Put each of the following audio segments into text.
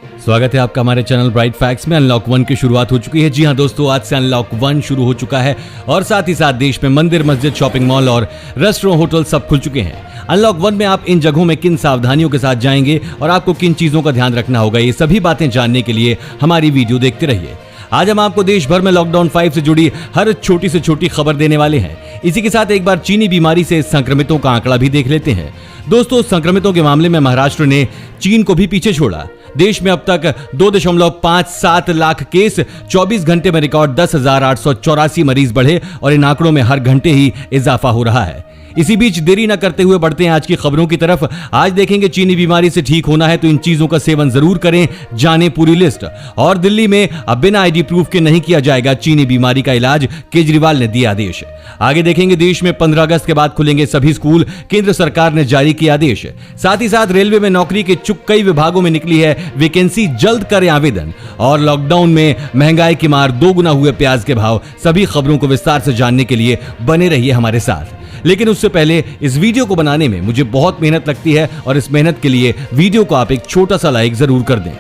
स्वागत है आपका हमारे चैनल ब्राइट फैक्ट्स में। अनलॉक 1 की शुरुआत हो चुकी है। जी हां दोस्तों, आज से अनलॉक 1 शुरू हो चुका है और साथ ही साथ देश में मंदिर, मस्जिद, शॉपिंग मॉल और रेस्टोरेंट, होटल सब खुल चुके हैं। अनलॉक 1 में आप इन जगहों में किन सावधानियों के साथ जाएंगे और आपको किन चीजों का ध्यान रखना होगा, ये सभी बातें जानने के लिए हमारी वीडियो देखते रहिए। आज हम आपको देश भर में लॉकडाउन 5 से जुड़ी हर छोटी से छोटी खबर देने वाले हैं। इसी के साथ एक बार चीनी बीमारी से संक्रमितों का आंकड़ा भी देख लेते हैं। दोस्तों, संक्रमितों के मामले में महाराष्ट्र ने चीन को भी पीछे छोड़ा। देश में अब तक 2.57 लाख केस, 24 घंटे में रिकॉर्ड 10,884 मरीज बढ़े और इन आंकड़ों में हर घंटे ही इजाफा हो रहा है। इसी बीच देरी न करते हुए बढ़ते हैं आज की खबरों की तरफ। आज देखेंगे चीनी बीमारी से ठीक होना है तो इन चीजों का सेवन जरूर करें, जाने पूरी लिस्ट। और दिल्ली में अब बिना आईडी प्रूफ के नहीं किया जाएगा चीनी बीमारी का इलाज, केजरीवाल ने दिया आदेश। आगे देखेंगे देश में 15 अगस्त के बाद खुलेंगे सभी स्कूल, केंद्र सरकार ने जारी किया आदेश। साथ ही साथ रेलवे में नौकरी के कई विभागों में निकली है वैकेंसी, जल्द करें आवेदन। और लॉकडाउन में महंगाई की मार, 2 गुना हुए प्याज के भाव। सभी खबरों को विस्तार से जानने के लिए बने रहिए हमारे साथ। लेकिन उससे पहले इस वीडियो को बनाने में मुझे बहुत मेहनत लगती है और इस मेहनत के लिए वीडियो को आप एक छोटा सा लाइक जरूर कर दें।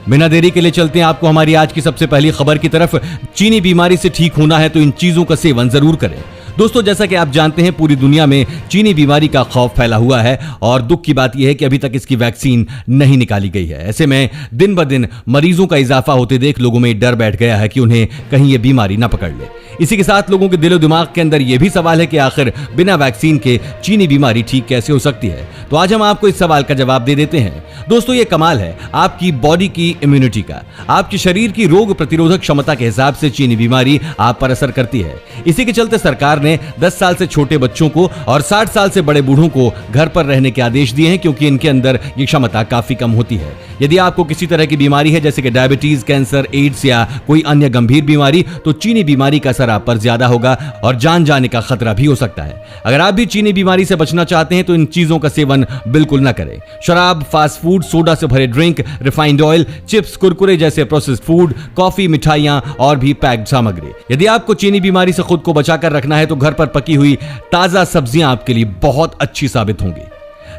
बिना देरी के लिए चलते हैं आपको हमारी आज की सबसे पहली खबर की तरफ। चीनी बीमारी से ठीक होना है तो इन चीजों का सेवन जरूर करें। दोस्तों, जैसा कि आप जानते हैं पूरी दुनिया में चीनी बीमारी का खौफ फैला हुआ है और दुख की बात यह है कि अभी तक इसकी वैक्सीन नहीं निकाली गई है। ऐसे में दिन ब दिन मरीजों का इजाफा होते देख लोगों में डर बैठ गया है कि उन्हें कहीं ये बीमारी ना पकड़ ले। इसी के साथ लोगों के दिलो दिमाग के अंदर यह भी सवाल है कि आखिर बिना वैक्सीन के चीनी बीमारी ठीक कैसे हो सकती है। तो आज हम आपको इस सवाल का जवाब दे देते हैं। दोस्तों, ये कमाल है आपकी बॉडी की इम्यूनिटी का, आपके शरीर की रोग प्रतिरोधक क्षमता के हिसाब से चीनी बीमारी आप पर असर करती है। इसी के चलते सरकार ने 10 साल से छोटे बच्चों को और 60 साल से बड़े बूढ़ों को घर पर रहने के आदेश दिए हैं, क्योंकि इनके अंदर ये क्षमता काफी कम होती है। यदि आपको किसी तरह की बीमारी है जैसे कि डायबिटीज, कैंसर, एड्स या कोई अन्य गंभीर बीमारी, तो चीनी बीमारी का असर आप पर ज्यादा होगा और जान जाने का खतरा भी हो सकता है। अगर आप भी चीनी बीमारी से बचना चाहते हैं तो इन चीजों का सेवन बिल्कुल न करें। शराब, फास्ट फूड, सोडा से भरे drink, refined oil, chips, Kurkure जैसे प्रोसेस्ड फूड, कॉफी, मिठाइयां और भी पैक्ड सामग्री। यदि आपको चीनी बीमारी से खुद को बचाकर रखना है तो घर पर पकी हुई ताजा सब्जियां आपके लिए बहुत अच्छी साबित होंगी।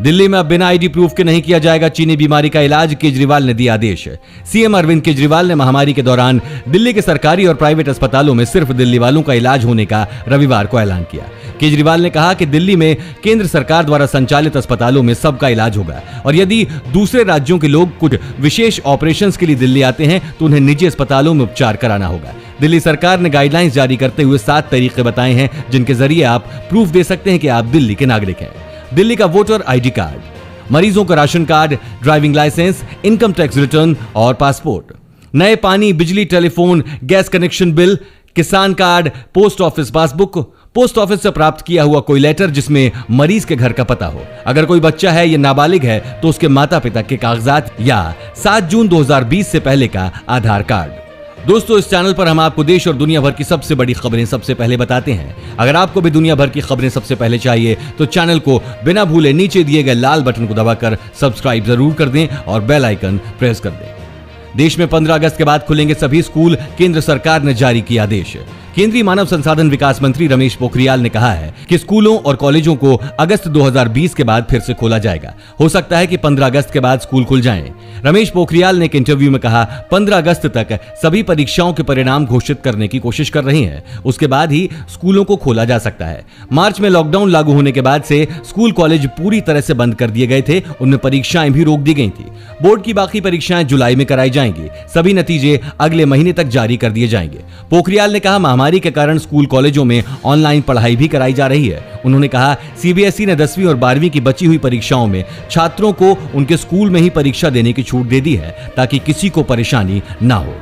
दिल्ली में अब बिना आईडी प्रूफ के नहीं किया जाएगा चीनी बीमारी का इलाज, केजरीवाल ने दिया आदेश। सीएम अरविंद केजरीवाल ने महामारी के दौरान दिल्ली के सरकारी और प्राइवेट अस्पतालों में सिर्फ दिल्ली वालों का इलाज होने का रविवार को ऐलान किया। केजरीवाल ने कहा कि दिल्ली में केंद्र सरकार द्वारा संचालित अस्पतालों में सबका इलाज होगा और यदि दूसरे राज्यों के लोग कुछ विशेष ऑपरेशंस के लिए दिल्ली आते हैं तो उन्हें निजी अस्पतालों में उपचार कराना होगा। दिल्ली सरकार ने गाइडलाइंस जारी करते हुए 7 तरीके बताए हैं जिनके जरिए आप प्रूफ दे सकते हैं कि आप दिल्ली के नागरिक हैं। दिल्ली का वोटर आईडी कार्ड, मरीजों का ration card, driving licence, income tax return और पासपोर्ट, नए पानी, बिजली, टेलीफोन, गैस कनेक्शन बिल, किसान card, post office passbook, post office से प्राप्त किया हुआ कोई लेटर जिसमें मरीज के घर का पता हो। अगर कोई बच्चा है या नाबालिग है तो उसके माता पिता के कागजात या 7 जून 2020 से पहले का आधार कार्ड। दोस्तों, इस चैनल पर हम आपको देश और दुनिया भर की सबसे बड़ी खबरें सबसे पहले बताते हैं। अगर आपको भी दुनिया भर की खबरें सबसे पहले चाहिए तो चैनल को बिना भूले नीचे दिए गए लाल बटन को दबाकर सब्सक्राइब जरूर कर दें और बेल आइकन प्रेस कर दें। देश में 15 अगस्त के बाद खुलेंगे सभी स्कूल, केंद्र सरकार ने जारी किया आदेश। केंद्रीय मानव संसाधन विकास मंत्री रमेश पोखरियाल ने कहा है कि स्कूलों और कॉलेजों को अगस्त 2020 के बाद फिर से खोला जाएगा। हो सकता है कि 15 अगस्त के बाद स्कूल खुल जाएं। रमेश पोखरियाल ने एक इंटरव्यू में कहा, 15 अगस्त तक सभी परीक्षाओं के परिणाम घोषित करने की कोशिश कर रही हैं। उसके बाद ही स्कूलों को खोला जा सकता है। मार्च में लॉकडाउन लागू होने के बाद से स्कूल कॉलेज पूरी तरह से बंद कर दिए गए थे। उनमें परीक्षाएं भी रोक दी गई थी। बोर्ड की बाकी परीक्षाएं जुलाई में कराई जाएंगी। सभी नतीजे अगले महीने तक जारी कर दिए जाएंगे। पोखरियाल ने कहा, महामारी के कारण स्कूल कॉलेजों में ऑनलाइन पढ़ाई भी कराई जा रही है। उन्होंने कहा, सीबीएसई ने 10वीं और 12वीं की बची हुई परीक्षाओं में छात्रों को उनके स्कूल में ही परीक्षा देने की छूट दे दी है ताकि किसी को परेशानी ना हो।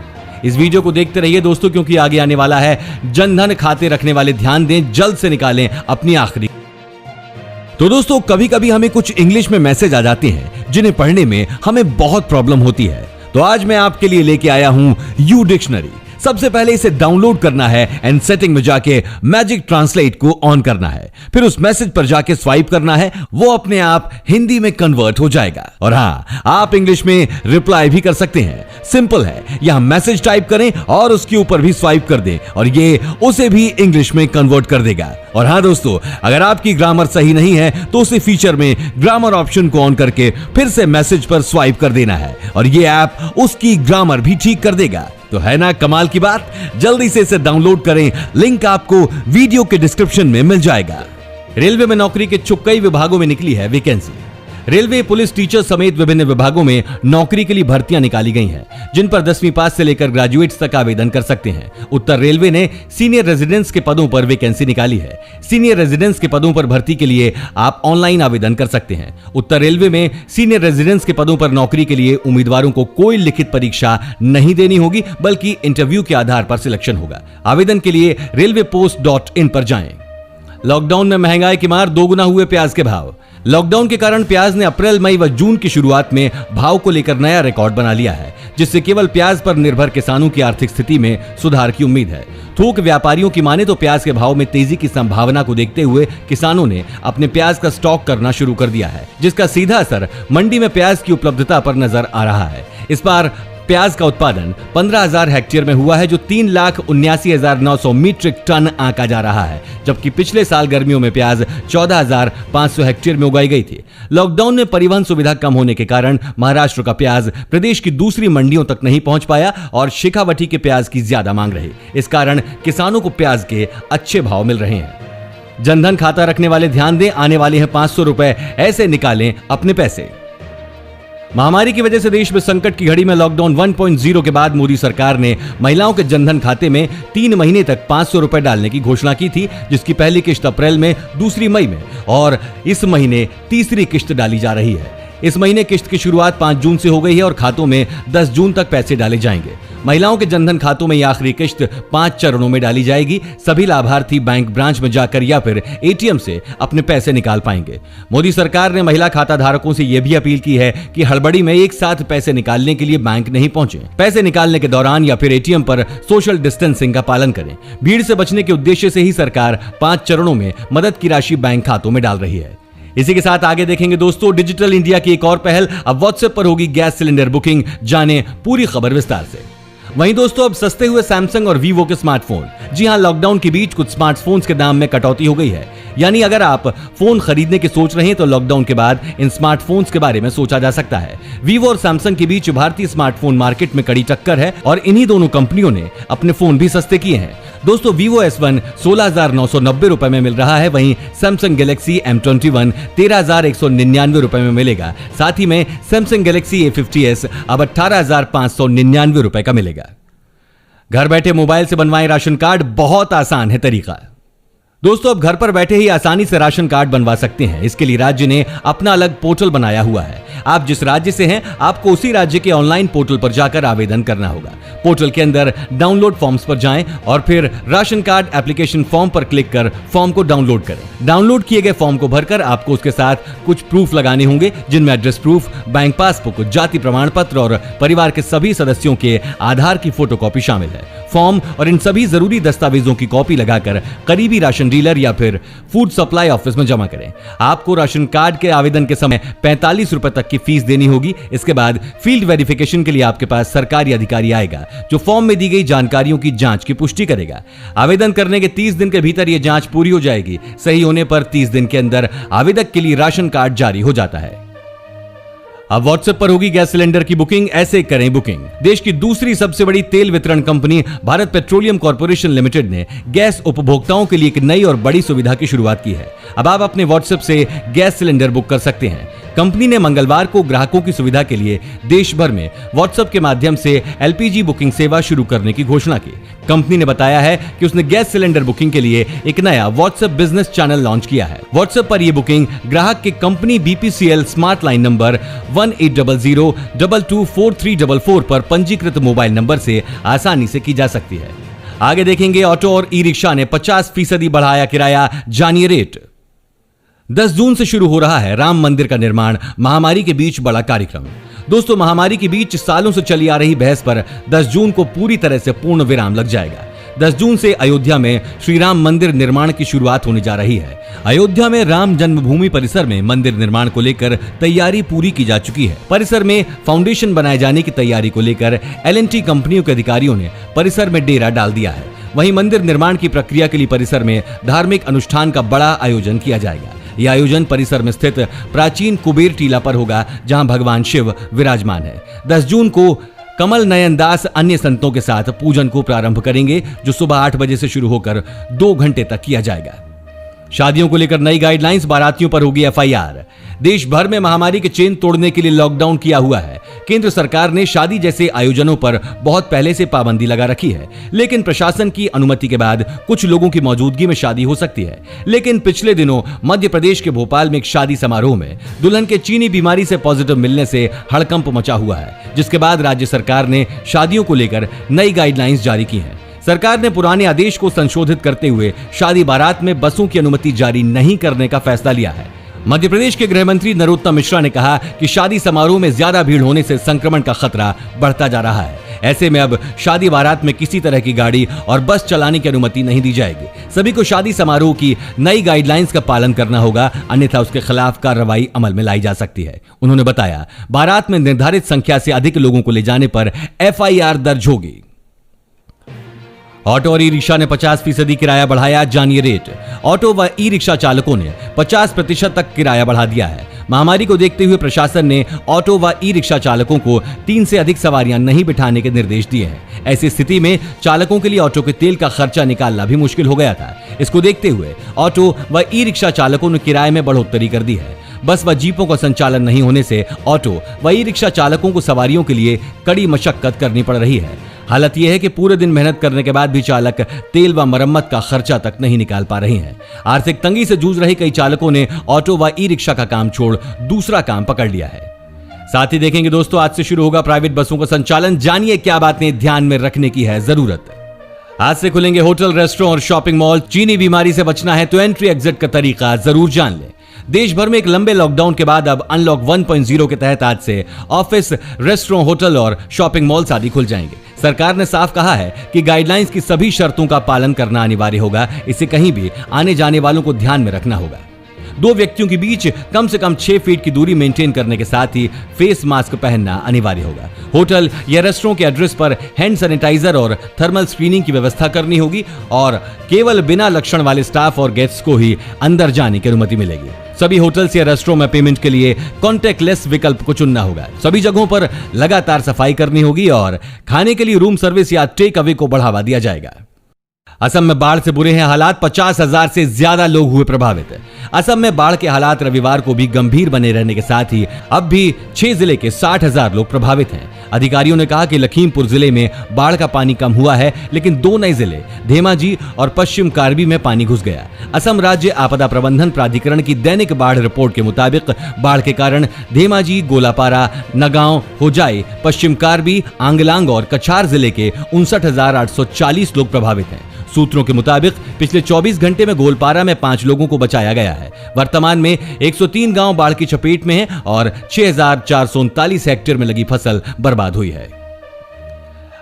इस वीडियो को देखते रहिए दोस्तों, क्योंकि आगे आने वाला है जनधन खाते रखने वाले ध्यान दें, जल्द से निकालें अपनी आखिरी। तो दोस्तों, कभी कभी हमें कुछ इंग्लिश में मैसेज आ जाते हैं जिन्हें पढ़ने में हमें बहुत प्रॉब्लम होती है। तो आज मैं आपके लिए लेके आया हूं यू डिक्शनरी। सबसे पहले इसे डाउनलोड करना है एंड सेटिंग में जाके मैजिक ट्रांसलेट को ऑन करना है। फिर उस मैसेज पर जाके स्वाइप करना है, वो अपने आप हिंदी में कन्वर्ट हो जाएगा। और हाँ, आप इंग्लिश में रिप्लाई भी कर सकते हैं। सिंपल है, यहां मैसेज टाइप करें और उसके ऊपर भी स्वाइप कर दें और ये उसे भी इंग्लिश में कन्वर्ट कर देगा। और हाँ दोस्तों, अगर आपकी ग्रामर सही नहीं है तो उसे फीचर में ग्रामर ऑप्शन को ऑन करके फिर से मैसेज पर स्वाइप कर देना है और ये ऐप उसकी ग्रामर भी ठीक कर देगा। तो है ना कमाल की बात। जल्दी से इसे डाउनलोड करें, लिंक आपको वीडियो के डिस्क्रिप्शन में मिल जाएगा। रेलवे में नौकरी के कई विभागों में निकली है वैकेंसी। रेलवे, पुलिस, टीचर समेत विभिन्न विभागों में नौकरी के लिए भर्तियां निकाली गई हैं, जिन पर 10वीं पास से लेकर ग्रेजुएट्स तक आवेदन कर सकते हैं। उत्तर रेलवे ने सीनियर रेजिडेंट्स के पदों पर वैकेंसी निकाली है। सीनियर रेजिडेंट्स के पदों पर भर्ती के लिए आप ऑनलाइन आवेदन कर सकते हैं। उत्तर रेलवे में सीनियर रेजिडेंट्स के पदों पर नौकरी के लिए उम्मीदवारों को कोई लिखित परीक्षा नहीं देनी होगी, बल्कि इंटरव्यू के आधार पर सिलेक्शन होगा। आवेदन के लिए railwaypost.in पर जाएं। लॉकडाउन में महंगाई की मार, दोगुना हुए प्याज के भाव। लॉकडाउन के कारण प्याज ने अप्रैल, मई व जून की शुरुआत में भाव को लेकर नया रिकॉर्ड बना लिया है, जिससे केवल प्याज पर निर्भर किसानों की आर्थिक स्थिति में सुधार की उम्मीद है। थोक व्यापारियों की माने तो प्याज के भाव में तेजी की संभावना को देखते हुए किसानों ने अपने प्याज का स्टॉक करना शुरू कर दिया है, जिसका सीधा असर मंडी में प्याज की उपलब्धता पर नजर आ रहा है। इस बार प्याज का उत्पादन 15,000 हेक्टेयर में हुआ है, जो 3,79,900 मीट्रिक टन आंका जा रहा है, जबकि पिछले साल गर्मियों में प्याज 14,500 हेक्टेयर में उगाई गई थी। लॉकडाउन में परिवहन सुविधा कम होने के कारण महाराष्ट्र का प्याज प्रदेश की दूसरी मंडियों तक नहीं पहुंच पाया और शेखावटी के प्याज की ज्यादा मांग रही। इस कारण किसानों को प्याज के अच्छे भाव मिल रहे हैं। जनधन खाता रखने वाले ध्यान दें, आने वाले हैं 500 रुपए, ऐसे निकालें अपने पैसे। महामारी की वजह से देश में संकट की घड़ी में लॉकडाउन 1.0 के बाद मोदी सरकार ने महिलाओं के जनधन खाते में 3 महीने तक 500 रुपए डालने की घोषणा की थी, जिसकी पहली किश्त अप्रैल में, दूसरी मई में और इस महीने तीसरी किश्त डाली जा रही है। इस महीने किश्त की शुरुआत 5 जून से हो गई है और खातों में 10 जून तक पैसे डाले जाएंगे। महिलाओं के जनधन खातों में यह आखिरी किश्त 5 चरणों में डाली जाएगी। सभी लाभार्थी बैंक ब्रांच में जाकर या फिर एटीएम से अपने पैसे निकाल पाएंगे। मोदी सरकार ने महिला खाता धारकों से यह भी अपील की है कि हड़बड़ी में एक साथ पैसे निकालने के लिए बैंक नहीं पहुंचे। पैसे निकालने के दौरान या फिर एटीएम पर सोशल डिस्टेंसिंग का पालन करें। भीड़ से बचने के उद्देश्य से ही सरकार 5 चरणों में मदद की राशि बैंक खातों में डाल रही है। इसी के साथ आगे देखेंगे दोस्तों, डिजिटल इंडिया की एक और पहल, अब व्हाट्सएप पर होगी गैस सिलेंडर बुकिंग। जाने पूरी खबर विस्तार से। वहीं दोस्तों, अब सस्ते हुए सैमसंग और वीवो के स्मार्टफोन। जी हां, लॉकडाउन के बीच कुछ स्मार्टफोन्स के दाम में कटौती हो गई है। यानी अगर आप फोन खरीदने की सोच रहे हैं तो लॉकडाउन के बाद इन स्मार्टफोन्स के बारे में सोचा जा सकता है। वीवो और सैमसंग के बीच भारतीय स्मार्टफोन मार्केट में कड़ी टक्कर है और इन्हीं दोनों कंपनियों ने अपने फोन भी सस्ते किए हैं। दोस्तों, वीवो S1 16,990 रुपए में मिल रहा है, वहीं सैमसंग गैलेक्सी M21 13,199 रुपए में मिलेगा। साथ ही में सैमसंग गैलेक्सी A50s अब 18,599 रुपए का मिलेगा। घर बैठे मोबाइल से बनवाएं राशन कार्ड, बहुत आसान है तरीका। दोस्तों, अब घर पर बैठे ही आसानी से राशन कार्ड बनवा सकते हैं। इसके लिए राज्य ने अपना अलग पोर्टल बनाया हुआ है। आप जिस राज्य से हैं, आपको उसी राज्य के ऑनलाइन पोर्टल पर जाकर आवेदन करना होगा। पोर्टल के अंदर डाउनलोड फॉर्म्स पर जाएं और फिर राशन कार्ड एप्लीकेशन फॉर्म पर क्लिक कर फॉर्म को डाउनलोड करें। डाउनलोड किए गए फॉर्म को भरकर आपको उसके साथ कुछ प्रूफ लगाने होंगे, जिनमें एड्रेस प्रूफ, बैंक पासबुक, जाति प्रमाण पत्र और परिवार के सभी सदस्यों के आधार की फोटोकॉपी शामिल है। फॉर्म और इन सभी जरूरी दस्तावेजों की कॉपी लगाकर करीबी राशन डीलर या फिर फूड सप्लाई ऑफिस में जमा करें। आपको राशन कार्ड के आवेदन के समय 45 रुपए तक की फीस देनी होगी। इसके बाद फील्ड वेरिफिकेशन के लिए आपके पास सरकारी अधिकारी आएगा, जो फॉर्म में दी गई जानकारियों की जांच की पुष्टि करेगा। आवेदन करने के 30 दिन के भीतर यह जांच पूरी हो जाएगी। सही होने पर 30 दिन के अंदर आवेदक के लिए राशन कार्ड जारी हो जाता है। अब व्हाट्सएप पर होगी गैस सिलेंडर की बुकिंग, ऐसे करें बुकिंग। देश की दूसरी सबसे बड़ी तेल वितरण company Bharat petroleum corporation limited ने गैस उपभोक्ताओं के लिए एक नई और बड़ी सुविधा की शुरुआत की है। अब आप अपने व्हाट्सएप से गैस सिलेंडर बुक कर सकते हैं। कंपनी ने मंगलवार को ग्राहकों की सुविधा के लिए देश भर में व्हाट्सएप के माध्यम से एलपीजी बुकिंग सेवा शुरू करने की घोषणा की। कंपनी ने बताया है कि उसने गैस सिलेंडर बुकिंग के लिए एक नया व्हाट्सएप बिजनेस चैनल लॉन्च किया है। व्हाट्सएप पर यह बुकिंग ग्राहक के company BPCL smart line number 1800224344 पर पंजीकृत मोबाइल नंबर से आसानी से की जा सकती है। आगे देखेंगे, ऑटो और ई रिक्शा ने 50% बढ़ाया किराया, जानिए रेट। 10 जून से शुरू हो रहा है राम मंदिर का निर्माण, महामारी के बीच बड़ा कार्यक्रम। दोस्तों, महामारी के बीच सालों से चली आ रही बहस पर 10 जून को पूरी तरह से पूर्ण विराम लग जाएगा। 10 जून से अयोध्या में श्री राम मंदिर निर्माण की शुरुआत होने जा रही है। अयोध्या में राम जन्मभूमि परिसर में मंदिर निर्माण को लेकर तैयारी पूरी की जा चुकी है। परिसर में फाउंडेशन बनाए जाने की तैयारी को लेकर L&T कंपनियों के अधिकारियों ने परिसर में डेरा डाल दिया है। वहीं मंदिर निर्माण की प्रक्रिया के लिए परिसर में धार्मिक अनुष्ठान का बड़ा आयोजन किया जाएगा। यह आयोजन परिसर में स्थित प्राचीन कुबेर टीला पर होगा, जहां भगवान शिव विराजमान है। 10 जून को कमल नयन दास अन्य संतों के साथ पूजन को प्रारंभ करेंगे, जो सुबह 8 बजे से शुरू होकर 2 घंटे तक किया जाएगा। शादियों को लेकर नई गाइडलाइंस, बारातियों पर होगी FIR। देश भर में महामारी के चेन तोड़ने के लिए लॉकडाउन किया हुआ है। केंद्र सरकार ने शादी जैसे आयोजनों पर बहुत पहले से पाबंदी लगा रखी है, लेकिन प्रशासन की अनुमति के बाद कुछ लोगों की मौजूदगी में शादी हो सकती है। लेकिन पिछले दिनों मध्य प्रदेश के भोपाल में एक शादी समारोह में दुल्हन के चीनी बीमारी से पॉजिटिव मिलने से हड़कंप मचा हुआ है, जिसके बाद राज्य सरकार ने शादियों को लेकर नई गाइडलाइंस जारी की हैं। सरकार ने पुराने आदेश को संशोधित करते हुए शादी बारात में बसों की अनुमति जारी नहीं करने का फैसला लिया है। मध्य प्रदेश के गृह मंत्री नरोत्तम मिश्रा ने कहा कि शादी समारोह में ज्यादा भीड़ होने से संक्रमण का खतरा बढ़ता जा रहा है। ऐसे में अब शादी बारात में किसी तरह की गाड़ी और बस चलाने की अनुमति नहीं दी जाएगी। सभी को शादी समारोह की नई गाइडलाइंस का पालन करना होगा, अन्यथा उसके खिलाफ कार्रवाई अमल में लाई जा सकती है। उन्होंने बताया, बारात में निर्धारित संख्या से अधिक लोगों को ले जाने पर FIR दर्ज होगी। ऑटो और ई-रिक्शा ने 50% किराया बढ़ाया, जानिए रेट। ऑटो व ई-रिक्शा चालकों ने 50% तक किराया बढ़ा दिया है। महामारी को देखते हुए प्रशासन ने ऑटो व ई-रिक्शा चालकों को 3 से अधिक सवारियां नहीं बिठाने के निर्देश दिए हैं। ऐसी स्थिति में चालकों के लिए ऑटो के तेल का खर्चा निकालना भी मुश्किल हो गया था। इसको देखते हुए ऑटो व ई-रिक्शा चालकों ने किराए में बढ़ोतरी कर दी है। बस व जीपों का संचालन नहीं होने से ऑटो व ई-रिक्शा चालकों को सवारियों के लिए कड़ी मशक्कत करनी पड़ रही है। हालत यह है कि पूरे दिन मेहनत करने के बाद भी चालक तेल व मरम्मत का खर्चा तक नहीं निकाल पा रहे हैं। आर्थिक तंगी से जूझ रहे कई चालकों ने ऑटो व ई-रिक्शा का काम छोड़ दूसरा काम पकड़ लिया है। साथ ही देखेंगे दोस्तों, आज से शुरू होगा प्राइवेट बसों का संचालन। जानिए क्या बातें ध्यान में रखने की है जरूरत। आज से खुलेंगे होटल, रेस्टोरेंट और शॉपिंग मॉल। चीनी बीमारी से बचना है तो एंट्री एग्जिट का तरीका जरूर जान लें। देश भर में एक लंबे लॉकडाउन के बाद अब अनलॉक 1.0 के तहत आज से ऑफिस, रेस्टोरेंट, होटल और शॉपिंग मॉल्स आदि खुल जाएंगे। सरकार ने साफ कहा है कि गाइडलाइंस की सभी शर्तों का पालन करना अनिवार्य होगा। इसे कहीं भी आने जाने वालों को ध्यान में रखना होगा। 2 व्यक्तियों के बीच कम से कम 6 फीट की दूरी मेंटेन करने के साथ ही फेस मास्क पहनना अनिवार्य होगा। होटल या रेस्टोरेंट के एड्रेस पर हैंड सैनिटाइजर और थर्मल स्क्रीनिंग की व्यवस्था करनी होगी और केवल बिना लक्षण वाले स्टाफ और गेस्ट्स को ही अंदर जाने की अनुमति मिलेगी। सभी होटल्स या रेस्टोरेंट में पेमेंट के लिए कॉन्टैक्टलेस विकल्प को चुनना होगा। सभी जगहों पर लगातार सफाई करनी होगी और खाने के लिए रूम सर्विस या टेक अवे को बढ़ावा दिया जाएगा। असम में बाढ़ से बुरे हैं हालात, 50,000 से ज्यादा लोग हुए प्रभावित। असम में बाढ़ के हालात रविवार को भी गंभीर बने रहने के साथ ही अब भी 6 जिले के 60,000 लोग प्रभावित हैं। अधिकारियों ने कहा कि लखीमपुर जिले में बाढ़ का पानी कम हुआ है, लेकिन 2 नए जिले धेमाजी और पश्चिम कार्बी में पानी घुस गया। असम राज्य आपदा प्रबंधन प्राधिकरण की दैनिक बाढ़ रिपोर्ट के मुताबिक बाढ़ के कारण धेमाजी, गोलापारा, नगांव, होजाई, पश्चिम कार्बी, आंगलांग और कछार जिले के 59,840 लोग प्रभावित हैं। सूत्रों के मुताबिक पिछले 24 घंटे में गोलपारा में 5 लोगों को बचाया गया है। वर्तमान में 103 गांव बाढ़ की चपेट में हैं और 6,439 हेक्टेयर में लगी फसल बर्बाद हुई है।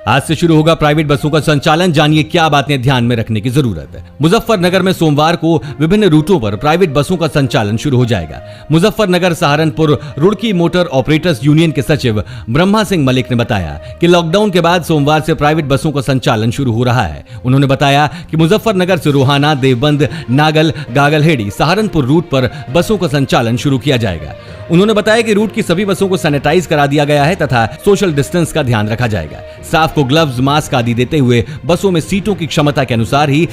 आज से शुरू होगा प्राइवेट बसों का संचालन। जानिए क्या बातें ध्यान में रखने की जरूरत है। मुजफ्फरनगर में सोमवार को विभिन्न रूटों पर प्राइवेट बसों का संचालन शुरू हो जाएगा। Muzaffarnagar Saharanpur Roorkee motor operators union के सचिव ब्रह्मा सिंह मलिक ने बताया कि लॉकडाउन के बाद सोमवार से प्राइवेट बसों का संचालन शुरू हो रहा है। उन्होंने बताया कि मुजफ्फरनगर से रोहाना, देवबंद, नागल, गागलहेड़ी, सहारनपुर रूट पर बसों का संचालन शुरू किया जाएगा। उन्होंने बताया कि रूट की सभी बसों को सैनिटाइज करा दिया गया है तथा सोशल डिस्टेंस का ध्यान रखा जाएगा। स्टाफ को ग्लव्स, मास्क आदि देते हुए बसों में सीटों की क्षमता के अनुसार ही